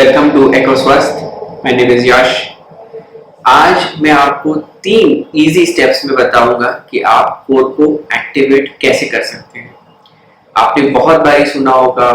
Welcome to एको स्वस्थ। My name is यश। आज मैं आपको 3 इजी स्टेप्स में बताऊंगा कि आप कोर को एक्टिवेट कैसे कर सकते हैं। आपने बहुत बार सुना होगा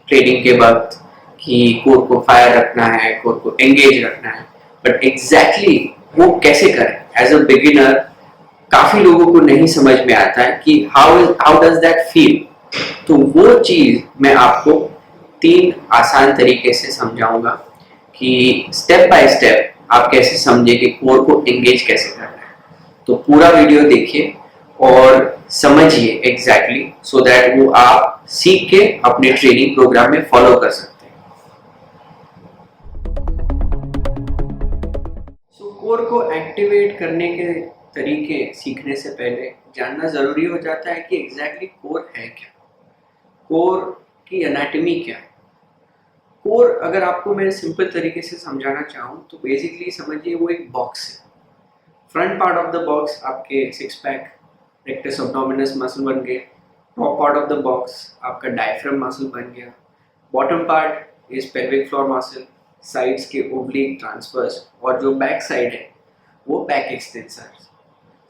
ट्रेनिंग के वक्त कि कोर को फायर रखना है, कोर को एंगेज रखना है, बट एग्जैक्टली वो कैसे करें एज अ बिगिनर काफी लोगों को नहीं समझ में आता है कि हाउ डज दैट फील। तो वो चीज मैं आपको 3 आसान तरीके से समझाऊंगा कि स्टेप बाय स्टेप आप कैसे समझे कि कोर को एंगेज कैसे करना है। तो पूरा वीडियो देखिए और समझिए एग्जैक्टली सो दैट वो आप सीख के अपने ट्रेनिंग प्रोग्राम में फॉलो कर सकते हैं। कोर को एक्टिवेट करने के तरीके सीखने से पहले जानना जरूरी हो जाता है कि एग्जैक्टली कोर है क्या, कोर की एनाटॉमी क्या है। कोर अगर आपको मैं सिंपल तरीके से समझाना चाहूँ तो बेसिकली समझिए वो एक बॉक्स है। Front part of the box आपके six pack rectus abdominis muscle बन गए, top part of the box आपका डायफ्राम मसल बन गया, bottom part is pelvic floor muscle, sides के ओब्लिक ट्रांसवर्स, और जो बैक साइड है वो बैक एक्सटेंसर।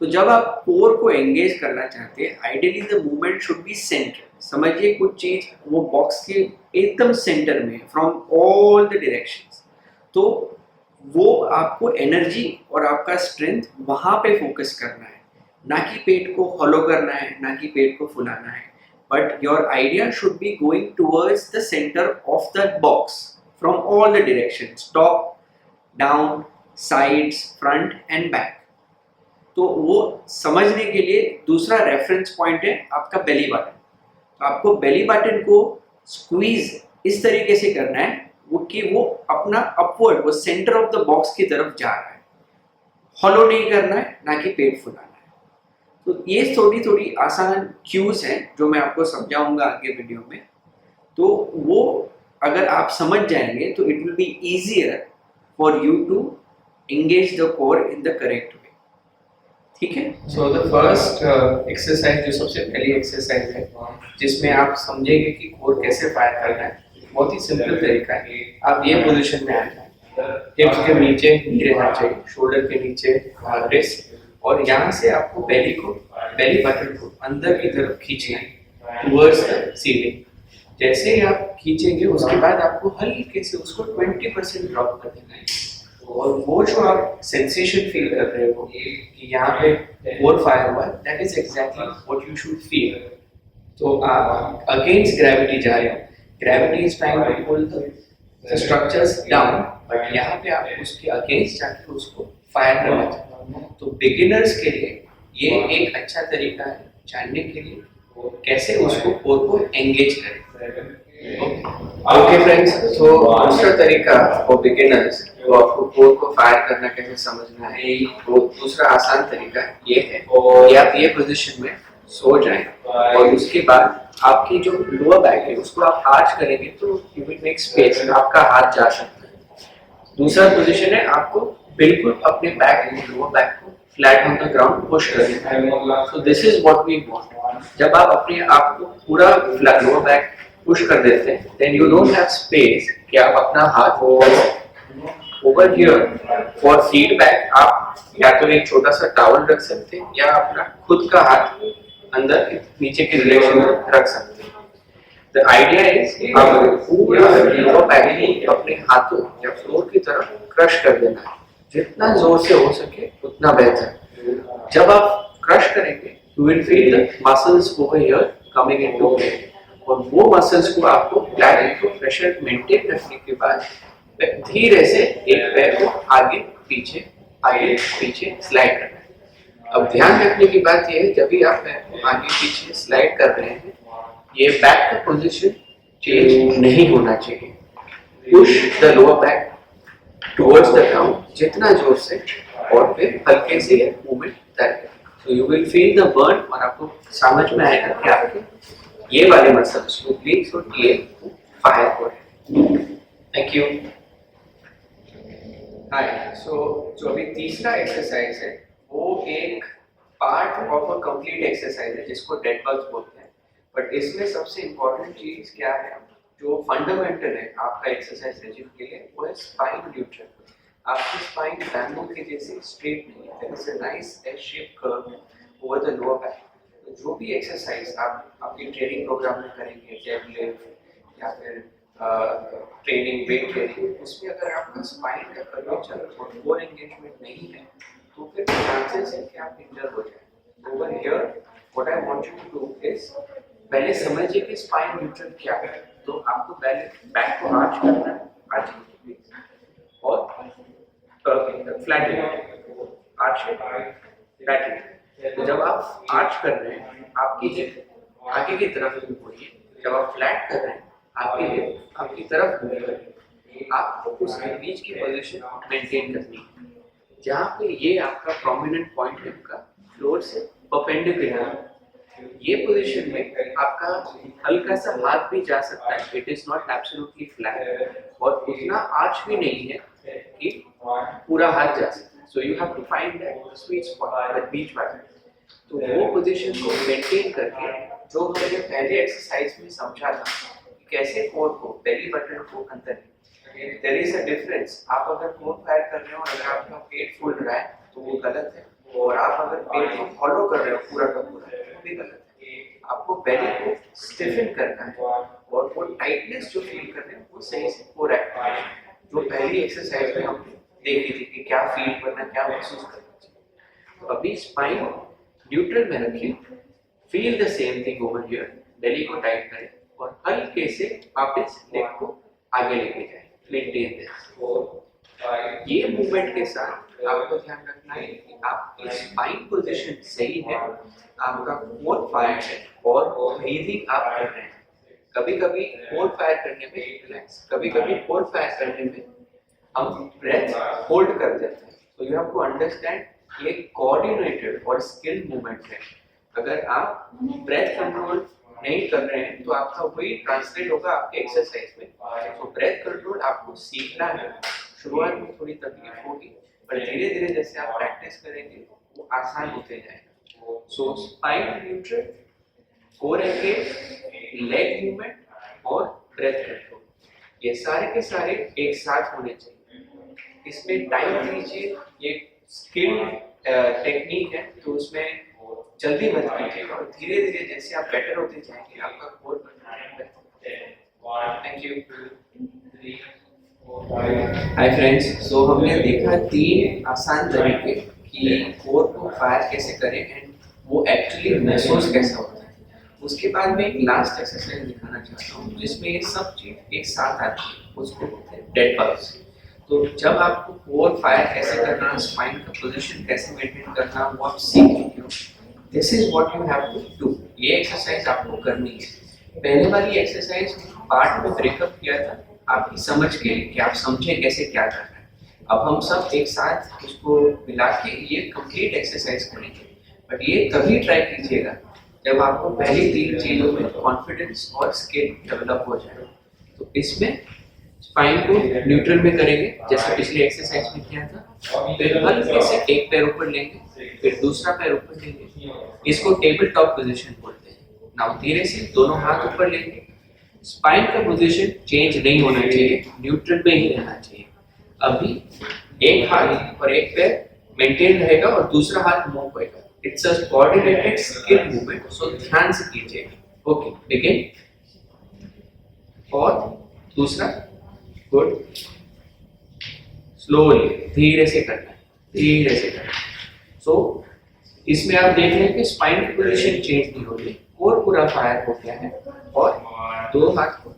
तो जब आप कोर को एंगेज करना चाहते हैं, ideally the movement should be centre. समझिए कुछ चीज वो बॉक्स के एकदम सेंटर में फ्रॉम ऑल द डायरेक्शंस। तो वो आपको एनर्जी और आपका स्ट्रेंथ वहां पे फोकस करना है, ना कि पेट को हॉलो करना है, ना कि पेट को फुलाना है, but your idea should be going towards the centre of the box from all the directions, top down, sides, front end back. तो वो समझने के लिए दूसरा रेफरेंस पॉइंट है आपका बेली बटन। तो आपको बेली बटन को स्क्वीज इस तरीके से करना है वो कि वो अपना अपवर्ड, वो सेंटर ऑफ द बॉक्स की तरफ जा रहा है, हॉलो नहीं करना है, ना कि पेट फुलाना है। तो ये थोड़ी थोड़ी आसान क्यूज हैं जो मैं आपको समझाऊंगा आगे वीडियो में। तो वो अगर आप समझ जाएंगे तो it will be easier for you to engage the core in the correct way. ठीक है। सो द फर्स्ट एक्सरसाइज, जो सबसे पहली एक्सरसाइज है जिसमें आप समझेंगे कि कोर कैसे फायर करना है, बहुत ही सिंपल तरीका है। आप ये पोजीशन में आ जाए, हिप्स के नीचे नी रहना चाहिए, शोल्डर के नीचे रिस्ट, और यहाँ से आपको बेली बटन को अंदर की तरफ खींचना है टुवर्ड्स द सीलिंग। जैसे ही आप खींचेंगे उसके बाद आपको हल्के से उसको 20% ड्रॉप कर देना है, और वो जो आप सेंसेशन फील कर रहे हो कि यहाँ पे कोर फायर हुआ, that is exactly what you should feel. तो आप अगेंस्ट ग्रेविटी जा रहे हो, gravity is trying to pull the structures down, but यहाँ पे आप उसके अगेंस्ट जाके उसको फायर करना चाहते हो। तो बिगिनर्स के लिए ये एक अच्छा तरीका है जानने के लिए कैसे उसको कोर को एंगेज करें। ओके फ्रेंड्स, तो दूसरा तरीका फॉर बिगिनर्स तो आपको कोर को फायर करना कैसे समझना है, तो दूसरा आसान तरीका ये है कि आप ये पोजीशन में सो जाएं, और उसके बाद आपकी जो लोअर बैक है उसको आप आर्च करेंगे तो यू विल मेक स्पेस, आपका हाथ जा सकता है। दूसरा पोजीशन है आपको बिल्कुल अपने बैक, लोअर बैक को flat on the ground push कर देना है। So this is what we want. जब आप अपने आप को पूरा लोअर बैक पुश कर देते हैं, then you don't have space कि आप अपना हाथ ओवर हियर फॉर फीडबैक। आप या तो एक छोटा सा टॉवल रख सकते हैं या अपना खुद का हाथ अंदर नीचे की डायरेक्शन में रख सकते हैं। द आइडिया इज आप पूरा लोअर बैक को अपने हाथों या फ्लोर की तरफ क्रश कर देना है, जितना जोर से हो सके उतना बेहतर। जब आप क्रश करेंगे you will feel the muscles over here coming into play, और वो मसल्स को आपको फ्लैट को प्रेशर मेंटेन रखने के बाद धीरे से एक पैर को आगे पीछे स्लाइड करना है। अब ध्यान रखने की बात यह है, जब भी आप पैर को आगे पीछे स्लाइड कर रहे हैं, ये बैक का पोजीशन चेंज नहीं होना चाहिए। Push the lower back towards the ground जितना जोर से, और फिर हल्के से ये मूवमेंट करें। So you will feel the burn, और आपको समझ में आएगा कि आपके ये वाले मसल्स ओब्लिक्स और टीए फायर हो रहे हैं। Thank you. हाय, सो जो अभी तीसरा एक्सरसाइज है वो एक part of a complete exercise है जिसको डेड बग्स बोलते हैं, बट इसमें सबसे इम्पोर्टेंट चीज क्या है जो फंडामेंटल है आपका एक्सरसाइज रेजिम के लिए वो है स्पाइन न्यूट्रल। आपकी स्पाइन बैम्बू के जैसे स्ट्रेट नहीं है, there is a nice S shape curve over the lower back. तो जो भी एक्सरसाइज आप अपनी ट्रेनिंग प्रोग्राम में करेंगे, डेडलिफ्ट या फिर ट्रेनिंग वेट ट्रेनिंग, उसमें अगर आपका स्पाइन का कर्वेचर और कोर एंगेजमेंट नहीं है तो फिर चांसेस है कि आप इंजर हो जाए। Over here what I want you to do is पहले समझिए कि स्पाइन न्यूट्रल क्या है। तो आपको पहले बैक को आर्च करना है, आर्च और फ्लैटिंग, आर्च फ्लैटिंग। तो जब आप आर्च कर रहे हैं आपकी हिप आगे की तरफ मूव हो रही है, जब आप फ्लैट कर रहे हैं आपकी हिप आपकी तरफ मूव कर रही है। आपको उसके बीच की पोजीशन मेंटेन करनी है, जहाँ पे ये आपका प्रोमिनेंट पॉइंट है आपका फ्लोर से परपेंडिकुलर। ये पोजीशन में आपका हल्का सा हाथ भी जा सकता है, it is not absolutely flat, और उतना आर्च भी नहीं है कि पूरा हाथ जा सकता है। So you have to find that sweet spot, that बीच वाला। तो वो पोजीशन को मेंटेन करके जो हमने पहले एक्सरसाइज में समझा था कैसे कोर को, बेली बटन को अंदर, देयर इज अ डिफरेंस। आप अगर कोर फायर कर रहे हो और अगर आपका पेट फूल रहा है तो वो गलत है, और आप अगर पेट को फॉलो कर रहे हो पूरा का पूरा तो भी गलत है। आपको बेली को स्टिफन करना है और वो टाइटनेस जो फील कर रहे हैं वो सही से कोर एक्टिवेशन जो पहली एक्सरसाइज में हमने देखी थी कि क्या फील करना, क्या महसूस करना चाहिए। तो अभी स्पाइन न्यूट्रल में रखिए, feel the same thing over here, belly को टाइट करें और हल्के से वापस लेग को आगे लेके जाएं, मेंटेन दिस। ये मूवमेंट के साथ आपको ध्यान रखना है कि आपकी स्पाइन पोजीशन सही है, आपका कोर फायर है और ब्रीदिंग आप कर रहे हैं। कभी-कभी कोर फायर करने में रिलैक्स, कभी-कभी कोर फायर करने में हम ब्रेथ होल्ड कर देते हैं। तो यू हैव टू अंडरस्टैंड ये कोऑर्डिनेटेड और स्किल्ड मूवमेंट है। अगर आप ब्रेथ कंट्रोल नहीं कर रहे हैं तो आपका वही ट्रांसलेट होगा आपके एक्सरसाइज में। तो ब्रेथ कंट्रोल आपको सीखना है। शुरुआत में थोड़ी तकलीफ होगी, पर धीरे धीरे जैसे आप प्रैक्टिस करेंगे वो आसान होते जाएगा। So spine neutral, core engage, leg movement और ब्रेथ कंट्रोल, ये सारे के सारे एक साथ होने चाहिए। इसमें टाइम दीजिए, ये स्किल्ड टेक्निक है तो उसमें जल्दी मत कीजिएगा और धीरे धीरे जैसे आप बेटर होते जाएंगे आपका core better. Thank you. Hi friends, so हमने देखा 3 आसान तरीके कि कोर को फायर कैसे करें एंड वो एक्चुअली महसूस कैसा होता है। उसके बाद मैं एक लास्ट एक्सरसाइज दिखाना चाहता हूँ जिसमें ये सब चीज एक साथ आती है, उसको बोलते हैं डेड बग्स। तो जब आपको कोर फायर कैसे करना, स्पाइन का पोजीशन कैसे मेंटेन करना वो आप सीख चुके हो, this is what you have to do. ये एक्सरसाइज आपको करनी है। पहले वाली एक्सरसाइज पार्ट में ब्रेकअप किया था आपकी समझ के लिए कि आप समझें कैसे क्या करना है। अब हम सब एक साथ उसको मिला के ये कंप्लीट एक्सरसाइज करेंगे। बट ये तभी ट्राई कीजिएगा जब आपको पहली 3 चीजों में कॉन्फिडेंस और स्किल डेवलप हो जाए। तो इसमें स्पाइन को न्यूट्रल में करेंगे जैसे पिछले एक्सरसाइज में किया था, फिर हल्के से एक पैर ऊपर लेंगे, फिर दूसरा पैर ऊपर लेंगे, इसको टेबल टॉप पोजीशन बोलते हैं। नाउ धीरे से दोनों हाथ ऊपर लेंगे, स्पाइन का पोजीशन चेंज नहीं होना चाहिए, न्यूट्रल में ही रहना चाहिए। अभी एक हाथ और एक पैर मेंटेन रहेगा और दूसरा हाथ मूव होएगा। It's a coordinated skill movement, so ध्यान से कीजिएगा। Okay, begin. और दूसरा, गुड, स्लोली, धीरे से करना है, धीरे से करना है। सो इसमें आप देख रहे हैं कि स्पाइन की पोजीशन चेंज नहीं हो रही, कोर पूरा फायर हो गया है। और 2 हाथ को,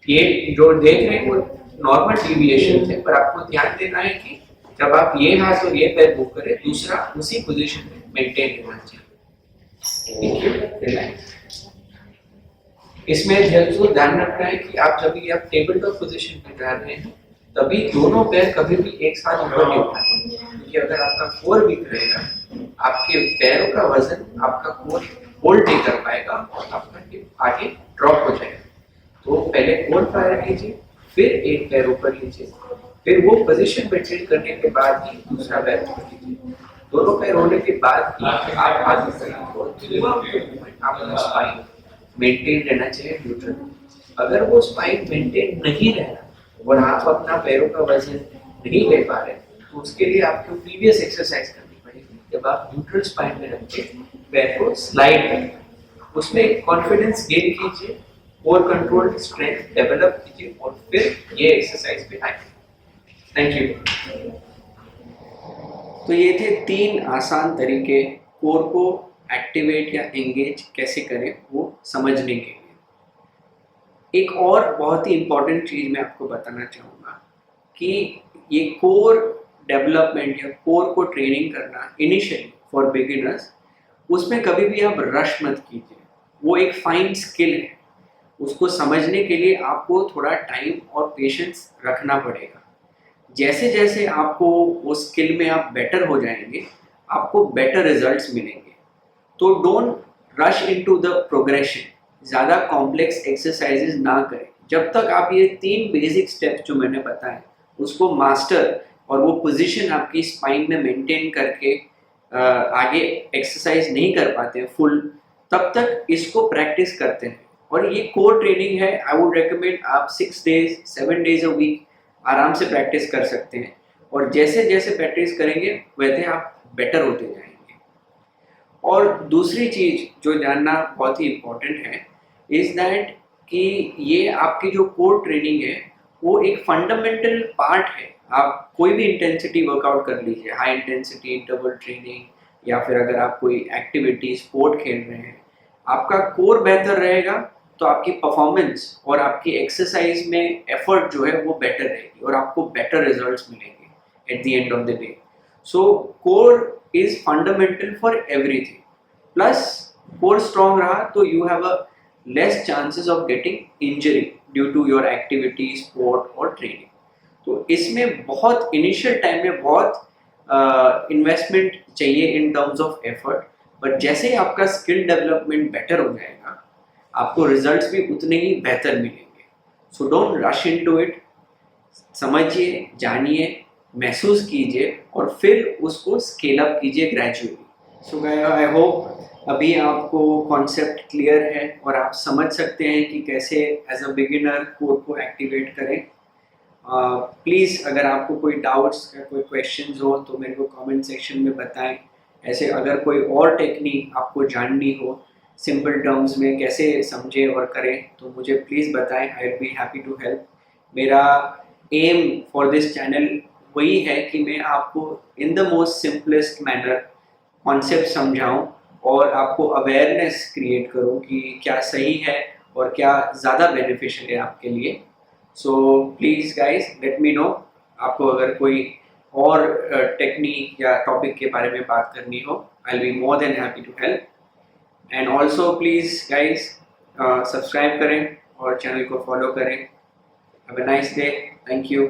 ये जो देख रहे हैं वो नॉर्मल डेविएशन थे, पर आपको ध्यान देना है कि जब आप ये हाथ और ये पैर मूव करें, दूसरा उसी पोजीशन में मेंटेन रहना चाहिए। इसमें ध्यान रखना है कि आप जब भी आप टेबल टॉप पोजीशन में जा रहे हैं तभी दोनों पैर कभी भी एक साथ ऊपर नहीं उठाएंगे, क्योंकि अगर आपका कोर वीक रहेगा आपके पैरों का वजन आपका कोर होल्ड नहीं कर पाएगा और आपका हिप आगे ड्रॉप हो जाएगा। तो पहले कोर फायर कीजिए, फिर एक पैर ऊपर लीजिए, फिर वो पोजीशन मेंटेन करने के बाद ही दूसरा पैर ऊपर लीजिए। दोनों पैर होने के बाद ही आप आगे बढ़ेंगे और आपका स्पाइन मेंटेन रहना चाहिए न्यूट्रल। अगर वो स्पाइन मेंटेन नहीं रह रहा और आप अपना पैरों का वजन नहीं ले पा रहे, तो उसके लिए आपको प्रीवियस एक्सरसाइज करनी पड़ेगी। जब आप न्यूट्रल स्पाइन में रख के पैर को स्लाइड करें, उसमें कॉन्फिडेंस गेन कीजिए और कंट्रोल स्ट्रेंथ डेवलप कीजिए और फिर ये एक्सरसाइज पे आए। Thank you. तो ये थे 3 आसान तरीके कोर को एक्टिवेट या एंगेज कैसे करें वो समझने के लिए। एक और बहुत ही इम्पॉर्टेंट चीज़ मैं आपको बताना चाहूँगा कि ये कोर डेवलपमेंट या कोर को ट्रेनिंग करना इनिशियली फॉर बिगिनर्स, उसमें कभी भी आप रश मत कीजिए। वो एक फाइन स्किल है, उसको समझने के लिए आपको थोड़ा टाइम और पेशेंस रखना पड़ेगा। जैसे जैसे आपको वो स्किल में आप बेटर हो जाएंगे, आपको बेटर रिजल्ट्स मिलेंगे। तो don't rush into the progression, ज़्यादा कॉम्प्लेक्स एक्सरसाइजेज ना करें जब तक आप ये 3 बेसिक स्टेप्स जो मैंने बताए उसको मास्टर और वो पोजीशन आपकी स्पाइन में मेंटेन करके आगे एक्सरसाइज नहीं कर पाते हैं फुल, तब तक इसको प्रैक्टिस करते हैं। और ये कोर ट्रेनिंग है, आई वुड रिकमेंड आप 6 डेज 7 डेज अ वीक आराम से प्रैक्टिस कर सकते हैं। और जैसे जैसे प्रैक्टिस करेंगे वैसे आप बेटर होते जाएंगे। और दूसरी चीज़ जो जानना बहुत ही इम्पोर्टेंट है इज़ दैट कि ये आपकी जो कोर ट्रेनिंग है वो एक फंडामेंटल पार्ट है। आप कोई भी इंटेंसिटी वर्कआउट कर लीजिए, हाई इंटेंसिटी इंटरवल ट्रेनिंग या फिर अगर आप कोई एक्टिविटी स्पोर्ट खेल रहे हैं, आपका कोर बेहतर रहेगा तो आपकी परफॉर्मेंस और आपकी एक्सरसाइज में एफर्ट जो है वो बेटर रहेगी और आपको बेटर रिजल्ट्स मिलेंगे at the end of the day. So core is fundamental for everything. Plus core strong रहा तो you have a less chances of getting injury due to your activity sport और training. तो इसमें बहुत initial time में बहुत investment चाहिए in terms of effort, but जैसे ही आपका स्किल डेवलपमेंट बेटर हो जाएगा आपको रिजल्ट्स भी उतने ही बेहतर मिलेंगे। So don't rush into it, समझिए, जानिए, महसूस कीजिए और फिर उसको स्केल अप कीजिए ग्रेजुअली। सो आई होप अभी आपको कॉन्सेप्ट क्लियर है और आप समझ सकते हैं कि कैसे एज अ बिगिनर कोर को एक्टिवेट करें। प्लीज़ अगर आपको कोई डाउट्स या कोई क्वेश्चंस हो तो मेरे को कमेंट सेक्शन में बताएं। ऐसे अगर कोई और टेक्निक आपको जाननी हो सिंपल टर्म्स में कैसे समझे और करें तो मुझे प्लीज़ बताएं, I will be happy to help. मेरा एम फॉर दिस चैनल वही है कि मैं आपको in the most simplest manner concept समझाऊं और आपको अवेयरनेस क्रिएट करूं कि क्या सही है और क्या ज़्यादा बेनिफिशियल है आपके लिए। So please guys let me know, आपको अगर कोई और टेक्निक या टॉपिक के बारे में बात करनी हो, I will be more than happy to help. And also please guys subscribe करें और चैनल को फॉलो करें। Have a nice day, thank you.